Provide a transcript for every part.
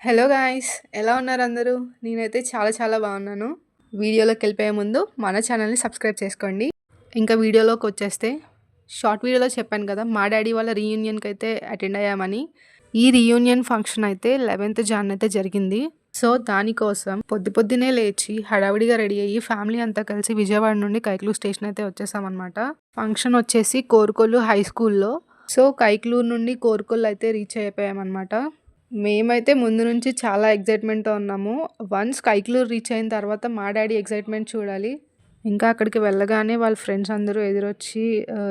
Hello guys! ఎలా ఉన్నారు అందరూ? నేనైతే చాలా చాలా బాగున్నాను. వీడియోలోకెళ్ళిపోయే ముందు మన ఛానల్‌ని సబ్స్క్రైబ్ చేసుకోండి. ఇంకా వీడియోలోకొచ్చేస్తే షార్ట్ వీడియోలో చెప్పాను కదా! మా డ్యాడీ వాళ్ళ రీయూనియన్‌కైతే అటెండ్ అయ్యామని. ఈ రీయూనియన్ ఫంక్షన్ అయితే 11th జాన్ అయితే జరిగింది. సో, దానికోసం పొద్దున్నే లేచి హడావిడిగా రెడీ అయ్యి ఫ్యామిలీ అంతా కలిసి విజయవాడ నుండి కైకలూరు స్టేషన్ అయితే వచ్చేసామనమాట. ఫంక్షన్ వచ్చేసి కోరుకొల్లు హై స్కూల్‌లో. సో, కైకలూరు నుండి కోరుకొల్లు అయితే రీచ్ అయిపోయామనమాట. మేమైతే ముందు నుంచి చాలా ఎక్సైట్‌మెంట్‌తో ఉన్నాము. వన్స్ కైకలూరు రీచ్ అయిన తర్వాత మా డ్యాడీ ఎక్సైట్‌మెంట్ చూడాలి. ఇంకా అక్కడికి వెళ్ళగానే వాళ్ళ ఫ్రెండ్స్ అందరూ ఎదురొచ్చి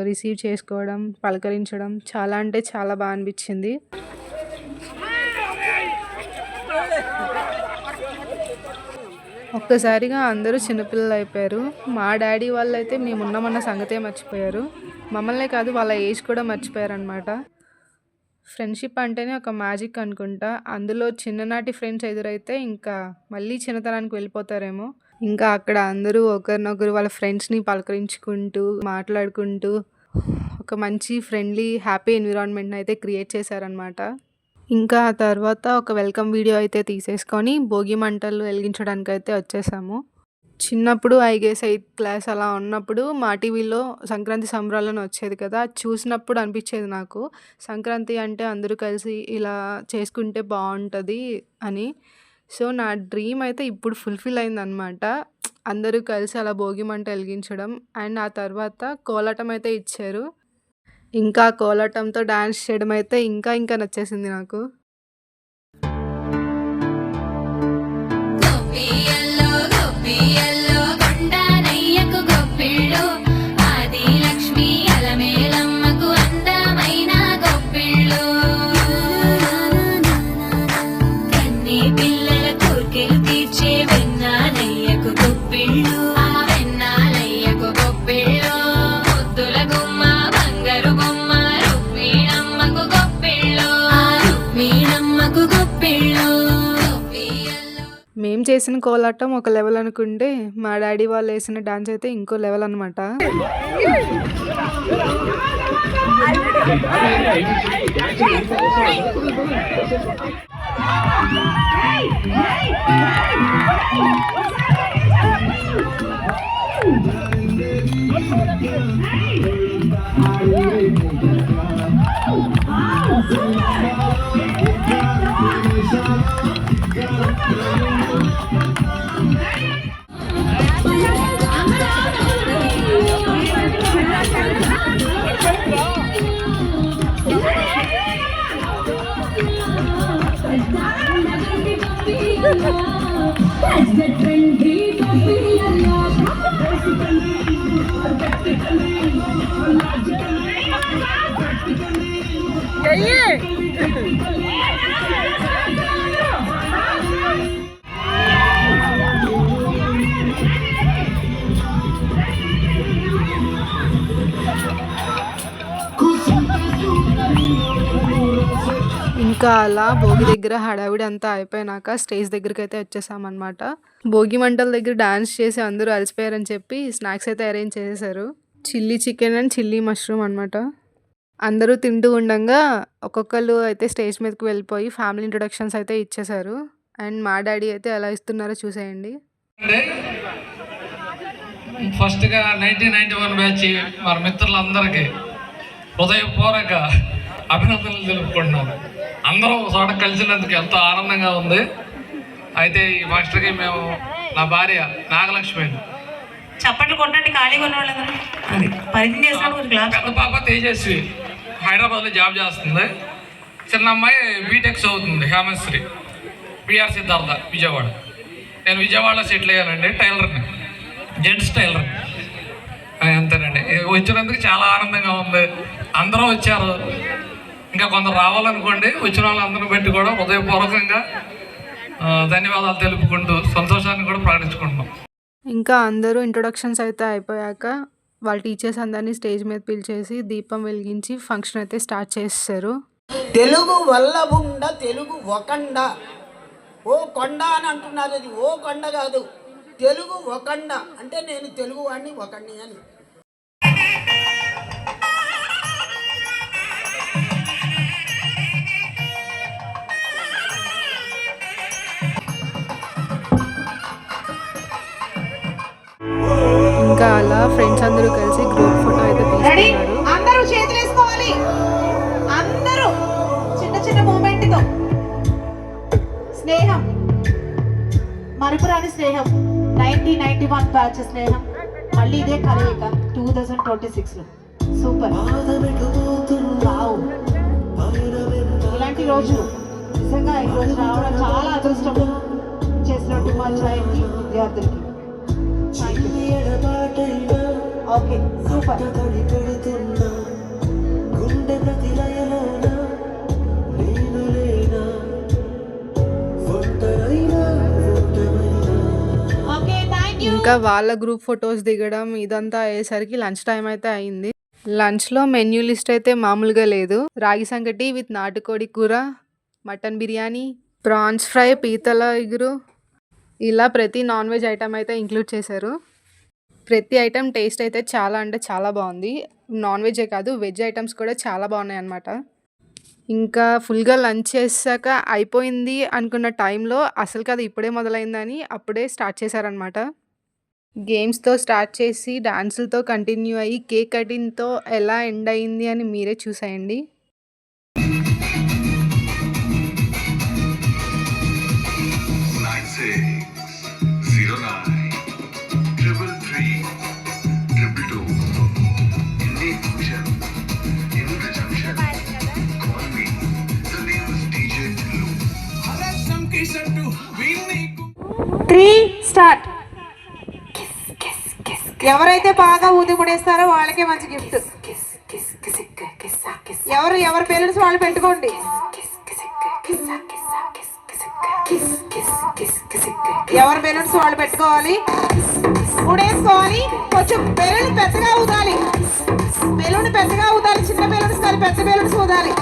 రిసీవ్ చేసుకోవడం, పలకరించడం చాలా అంటే చాలా బా అనిపించింది. ఒక్కసారిగా అందరూ చిన్నపిల్లలయిపోయారు. మా డ్యాడీ వాళ్ళైతే మేమున్నామన్న సంగతే మర్చిపోయారు. మమ్మల్నే కాదు వాళ్ళ ఏజ్ కూడా మర్చిపోయారనమాట. ఫ్రెండ్షిప్ అంటేనే ఒక మ్యాజిక్ అనుకుంటా. అందులో చిన్ననాటి ఫ్రెండ్స్ ఎదురైతే ఇంకా మళ్ళీ చిన్నతనానికి వెళ్ళిపోతారేమో. ఇంకా అక్కడ అందరూ ఒకరినొకరు వాళ్ళ ఫ్రెండ్స్‌ని పలకరించుకుంటూ, మాట్లాడుకుంటూ ఒక మంచి ఫ్రెండ్లీ, హ్యాపీ ఎన్విరాన్మెంట్‌ని అయితే క్రియేట్ చేశారనమాట. ఇంకా ఆ తర్వాత ఒక వెల్కమ్ వీడియో అయితే తీసేసుకొని భోగి మంటలు వెలిగించడానికైతే వచ్చేసాము. చిన్నప్పుడు ఐ గెస్ 8th క్లాస్ అలా ఉన్నప్పుడు మా టీవీలో సంక్రాంతి సంబరాలని వచ్చేది కదా! అది చూసినప్పుడు అనిపించేది నాకు. సంక్రాంతి అంటే అందరూ కలిసి ఇలా చేసుకుంటే బావుంటది అని. సో, నా డ్రీమ్ అయితే ఇప్పుడు ఫుల్‌ఫిల్ అయిందనమాట. అందరూ కలిసి అలా భోగి మంట ఎలిగించడం అండ్ ఆ తర్వాత కోలాటం అయితే ఇచ్చారు. ఇంకా కోలాటంతో డాన్స్ చేయడం అయితే ఇంకా నచ్చేసింది నాకు. గొప్పియల్లో గొప్పియల్లో కొండనయ్యకు గొప్పిళ్ళు ఆది లక్ష్మి అలమేలమ్మకు అందమైన గొప్పిళ్ళు కన్ని పిల్లల కోర్కెలు తీర్చే వెన్నాలయ్యకు గొప్పిళ్ళు ఆ వెన్నాలయ్యకు గొప్పిళ్ళు ముద్దుల గుమ్మ బంగారు బొమ్మ రుక్మిణమ్మకు గొప్పిళ్ళు ఆ రుక్మిణమ్మకు గొప్పిళ్ళు మేము చేసిన కోలాటం ఒక లెవెల్ అనుకుంటే, మా డ్యాడీ వాళ్ళు వేసిన డాన్స్ అయితే ఇంకో లెవెల్ అనమాట. ఇంకా అలా భోగి దగ్గర హడావిడి అంతా అయిపోయినాక స్టేజ్ దగ్గరికైతే వచ్చేసామన్నమాట. భోగి మంటల దగ్గర డాన్స్ చేసి అందరూ అలసిపోయారని చెప్పి స్నాక్స్ అయితే అరేంజ్ చేసేసారు. Chilli chicken and chilli mushroom అనమాట. అందరూ తింటూ ఉండంగా ఒక్కొక్కళ్ళు అయితే స్టేజ్ మీదకి వెళ్ళిపోయి ఫ్యామిలీ ఇంట్రొడక్షన్స్ అయితే ఇచ్చేశారు. అండ్ మా డాడీ అయితే ఎలా ఇస్తున్నారో చూసేయండి. ఫస్ట్గా 1991 బ్యాచ్ మన మిత్రులందరికీ హృదయపూర్వక అభినందనలు తెలుపుకుంటున్నాను. అందరూ ఒక చోట కలిసినందుకు ఎంతో ఆనందంగా ఉంది. అయితే ఈ ఫస్ట్కి మేము నా భార్య నాగలక్ష్మి, చప్పట్లు కొట్టండి ఖాళీగా ఉన్న వాళ్ళందరూ అది పరిచయం చేసినప్పుడు పెద్ద పాప తేజస్వి హైదరాబాద్లో జాబ్ చేస్తుంది, చిన్న అమ్మాయి బీటెక్ చదువుతుంది హేమశ్రీ పిఆర్ సిద్ధార్థ విజయవాడ. నేను విజయవాడలో సెటిల్ అయ్యానండి, టైలర్ని, జెంట్స్ టైలర్. అంతేనండి. వచ్చినందుకు చాలా ఆనందంగా ఉంది. అందరూ వచ్చారు, ఇంకా కొందరు రావాలనుకోండి. వచ్చిన వాళ్ళందరిని బట్టి కూడా హృదయపూర్వకంగా ధన్యవాదాలు తెలుపుకుంటూ సంతోషాన్ని కూడా ప్రకటించుకుంటున్నాం. ఇంకా అందరూ ఇంట్రొడక్షన్స్ అయితే అయిపోయాక వాళ్ళ టీచర్స్ అందరినీ స్టేజ్ మీద పిలిచేసి దీపం వెలిగించి ఫంక్షన్ అయితే స్టార్ట్ చేస్తారు. తెలుగు వల్లభుండ తెలుగు ఒకండ, ఓ కొండ అని అంటున్నారు. అది ఓ కొండ కాదు, తెలుగు ఒకండ అంటే నేను తెలుగు వాడిని ఒకండి అని. ఇంకా అలా ఫ్రెండ్స్ అందరూ కలిసి గ్రూప్ ఫోటో అయితే రెడీ తీసుకున్నారు. అందరూ చేతులు వేసుకోవాలి. అందరూ చిన్న చిన్న మూమెంట్ తో స్నేహం, మరుపురాని స్నేహం, 1991 బ్యాచ్ స్నేహం మళ్ళీ ఇదే కలయిక 2026 లో. సూపర్. వావ్. ఇలాంటి రోజులు నిజంగా ఈ రోజు రావడం చాలా అదృష్టం చేసినట్టు ఉపాధ్యాయులకి విద్యార్థులకి. Okay super. Okay thank you. ఇంకా వాళ్ళ గ్రూప్ ఫొటోస్ దిగడం ఇదంతా అయ్యేసరికి లంచ్ టైం అయితే అయింది. లంచ్లో మెన్యూ లిస్ట్ అయితే మామూలుగా లేదు. రాగి సంగటి విత్ నాటుకోడి కూర, మటన్ బిర్యానీ, ప్రాన్స్ ఫ్రై, పీతల ఇగురు, ఇలా ప్రతి నాన్ వెజ్ ఐటమ్ అయితే ఇంక్లూడ్ చేశారు. ప్రతి ఐటమ్ టేస్ట్ అయితే చాలా అంటే చాలా బాగుంది. నాన్ వెజే కాదు వెజ్ ఐటమ్స్ కూడా చాలా బాగున్నాయి అన్నమాట. ఇంకా ఫుల్గా లంచ్ చేశాక అయిపోయింది అనుకున్న టైంలో అసలుకి అది ఇప్పుడే మొదలైందని అప్పుడే స్టార్ట్ చేశారనమాట. గేమ్స్తో స్టార్ట్ చేసి డాన్సులతో కంటిన్యూ అయ్యి కేక్ కటింగ్తో ఎలా ఎండ్ అయింది అని మీరే చూసేయండి. 9609333222 Indian Ocean in the junction. Call me. The name is DJ Tillu. 3 start. ఎవరైతే బాగా ఊది ముడేస్తారో వాళ్ళకే మంచి గిఫ్ట్. ఎవరి పేరెంట్స్ వాళ్ళు పెట్టుకోండి. ఎవరి పేరెంట్స్ వాళ్ళు పెట్టుకోవాలి, ముడేసుకోవాలి. కొంచెం బెలూన్ పెద్దగా ఊదాలి, బెలూన్ పెద్దగా ఊదాలి. చిన్న బెలూన్స్ కాదు, పెద్ద బెలూన్స్ ఊదాలి.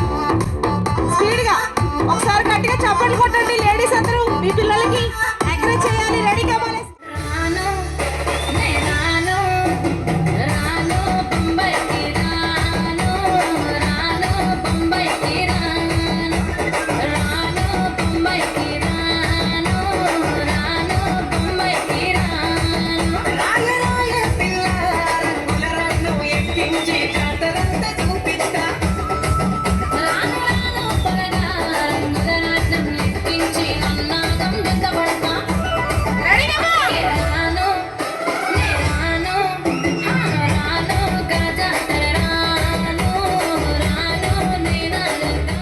స్పీడ్గా ఒకసారి గట్టిగా చప్పట్లు కొట్టండి. లేడీస్ అందరూ మీ పిల్లలకి ఎంకరేజ్ చేయాలి. రెడీగా మన రాను నే రాను రాను బొంబాయికి రాను రాను బొంబాయికి రాను రాను బొంబాయికి రాను రాను బొంబాయికి రాను రాగరాయ పిల్ల రంగులరన్ను ఎక్కించి జాతరంతా చూపిస్తా రాను రాను పొలగా రంగులరన్నం ఎక్కించి అన్నాగం వెంటబడతా రాను నే రాను రాను గజాతర రాను రాను నేనంతా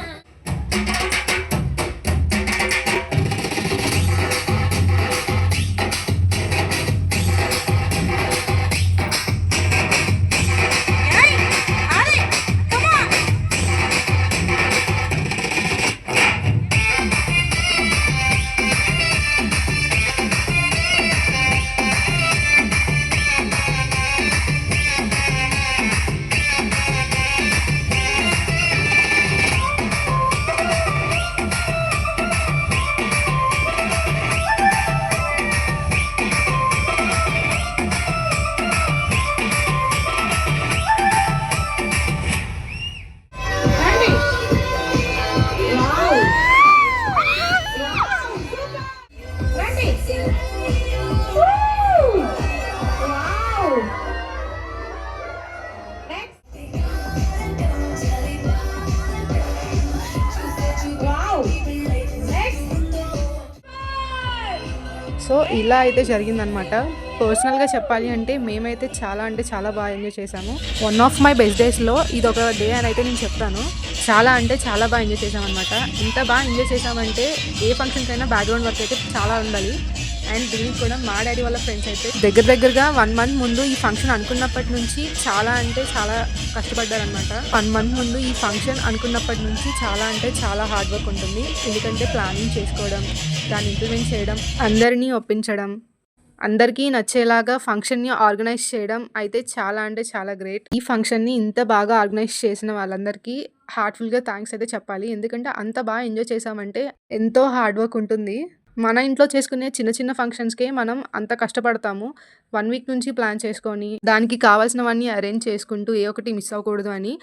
రండి. వావ్. రండి. Woo. Wow. Next. Wow. Next. So ఇలా అయితే జరిగిందనమాట. పర్సనల్గా చెప్పాలి అంటే మేమైతే చాలా అంటే చాలా బాగా ఎంజాయ్ చేసాము. వన్ ఆఫ్ మై బెస్ట్ డేస్లో ఇది ఒక డే అని అయితే నేను చెప్తాను. చాలా అంటే చాలా బాగా ఎంజాయ్ చేసామన్నమాట. ఎంత బాగా ఎంజాయ్ చేసామంటే ఏ ఫంక్షన్కి అయినా బ్యాక్గ్రౌండ్ వర్క్ అయితే చాలా ఉండాలి. అండ్ దీనికి కూడా మా డాడీ వాళ్ళ ఫ్రెండ్స్ అయితే దగ్గరగా 1 మంత్ ముందు ఈ ఫంక్షన్ అనుకున్నప్పటి నుంచి చాలా అంటే చాలా కష్టపడ్డారనమాట. 1 మంత్ ముందు ఈ ఫంక్షన్ అనుకున్నప్పటి నుంచి చాలా అంటే చాలా హార్డ్ వర్క్ ఉంటుంది. ఎందుకంటే ప్లానింగ్ చేసుకోవడం, దాన్ని ఇంప్లిమెంట్ చేయడం, అందరినీ ఒప్పించడం, అందరికీ నచ్చేలాగా ఫంక్షన్ని ఆర్గనైజ్ చేయడం అయితే చాలా అంటే చాలా గ్రేట్. ఈ ఫంక్షన్ని ఇంత బాగా ఆర్గనైజ్ చేసిన వాళ్ళందరికీ హార్ట్ఫుల్గా థ్యాంక్స్ అయితే చెప్పాలి. ఎందుకంటే అంత బాగా ఎంజాయ్ చేసామంటే ఎంతో హార్డ్ వర్క్ ఉంటుంది. మన ఇంట్లో చేసుకునే చిన్న చిన్న ఫంక్షన్స్కే మనం అంత కష్టపడతాము. 1 వీక్ నుంచి ప్లాన్ చేసుకొని దానికి కావాల్సినవన్నీ అరేంజ్ చేసుకుంటూ ఏ ఒకటి మిస్ అవ్వకూడదు అని.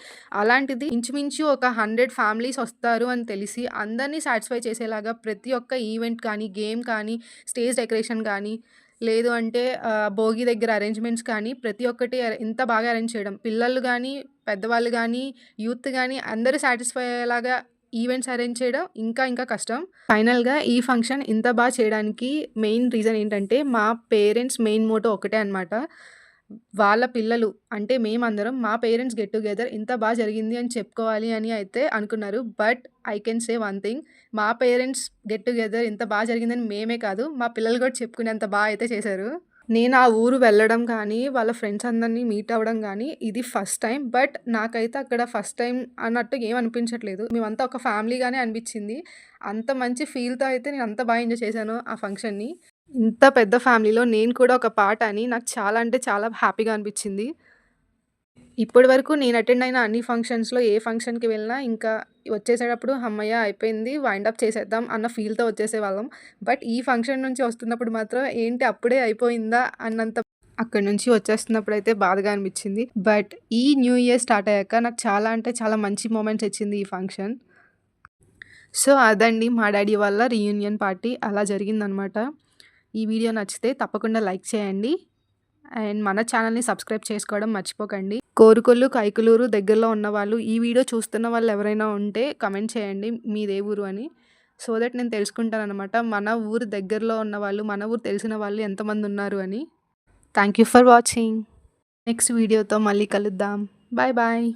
అలాంటిది ఇంచుమించు ఒక 100 ఫ్యామిలీస్ వస్తారు అని తెలిసి అందరినీ సాటిస్ఫై చేసేలాగా ప్రతి ఒక్క ఈవెంట్ కానీ, గేమ్ కానీ, స్టేజ్ డెకరేషన్ కానీ లేదు అంటే భోగి దగ్గర అరేంజ్మెంట్స్ కానీ ప్రతి ఒక్కటి ఇంత బాగా అరేంజ్ చేయడం, పిల్లలు కానీ పెద్దవాళ్ళు కానీ యూత్ కానీ అందరూ సాటిస్ఫై అయ్యేలాగా ఈవెంట్స్ అరేంజ్ చేయడం ఇంకా ఇంకా కష్టం. ఫైనల్గా ఈ ఫంక్షన్ ఇంత బాగా చేయడానికి మెయిన్ రీజన్ ఏంటంటే మా పేరెంట్స్ మెయిన్ మోటో ఒకటే అనమాట. వాళ్ళ పిల్లలు అంటే మేమందరం మా పేరెంట్స్ గెట్ టుగెదర్ ఇంత బాగా జరిగింది అని చెప్పుకోవాలి అని అయితే అనుకున్నారు. But I can say one thing, మా పేరెంట్స్ గెట్ టుగెదర్ ఇంత బాగా జరిగిందని మేమే కాదు మా పిల్లలు కూడా చెప్పుకునేంత బాగా అయితే చేశారు. నేను ఆ ఊరు వెళ్ళడం కానీ వాళ్ళ ఫ్రెండ్స్ అందరినీ మీట్ అవ్వడం కానీ ఇది ఫస్ట్ టైం. బట్ నాకైతే అక్కడ ఫస్ట్ టైం అన్నట్టు ఏం అనిపించట్లేదు. మేమంతా ఒక ఫ్యామిలీగానే అనిపించింది. అంత మంచి ఫీల్తో అయితే నేను అంత బాగా ఎంజాయ్ చేశాను ఆ ఫంక్షన్ని. ఇంత పెద్ద ఫ్యామిలీలో నేను కూడా ఒక పార్ట్ అని నాకు చాలా అంటే చాలా హ్యాపీగా అనిపించింది. ఇప్పటి వరకు నేను అటెండ్ అయిన అన్ని ఫంక్షన్స్‌లో ఏ ఫంక్షన్‌కి వెళ్ళినా ఇంకా వచ్చేసేటప్పుడు హమ్మయ్య! అయిపోయింది వైండ్ అప్ చేసేద్దాం అన్న ఫీల్‌తో వచ్చేసేవాళ్ళం. బట్ ఈ ఫంక్షన్ నుంచి వస్తున్నప్పుడు మాత్రం ఏంటి అప్పుడే అయిపోయిందా అన్నంత అక్కడి నుంచి వచ్చేస్తున్నప్పుడైతే బాధగా అనిపించింది. బట్ ఈ న్యూ ఇయర్ స్టార్ట్ అయ్యాక నాకు చాలా అంటే చాలా మంచి మూమెంట్స్ ఇచ్చింది ఈ ఫంక్షన్. సో అదండి మా డాడీ వాళ్ళ రీయూనియన్ పార్టీ అలా జరిగిందనమాట. ఈ వీడియో నచ్చితే తప్పకుండా లైక్ చేయండి. అండ్ మన ఛానల్ని సబ్స్క్రైబ్ చేసుకోవడం మర్చిపోకండి. కోరుకొల్లు కైకలూరు దగ్గరలో ఉన్నవాళ్ళు ఈ వీడియో చూస్తున్న వాళ్ళు ఎవరైనా ఉంటే కమెంట్ చేయండి మీదే ఊరు అని. సో దట్ నేను తెలుసుకుంటాను అనమాట మన ఊరు దగ్గరలో ఉన్నవాళ్ళు మన ఊరు తెలిసిన వాళ్ళు ఎంతమంది ఉన్నారు అని. Thank you for watching. Next వీడియోతో మళ్ళీ కలుద్దాం. Bye bye.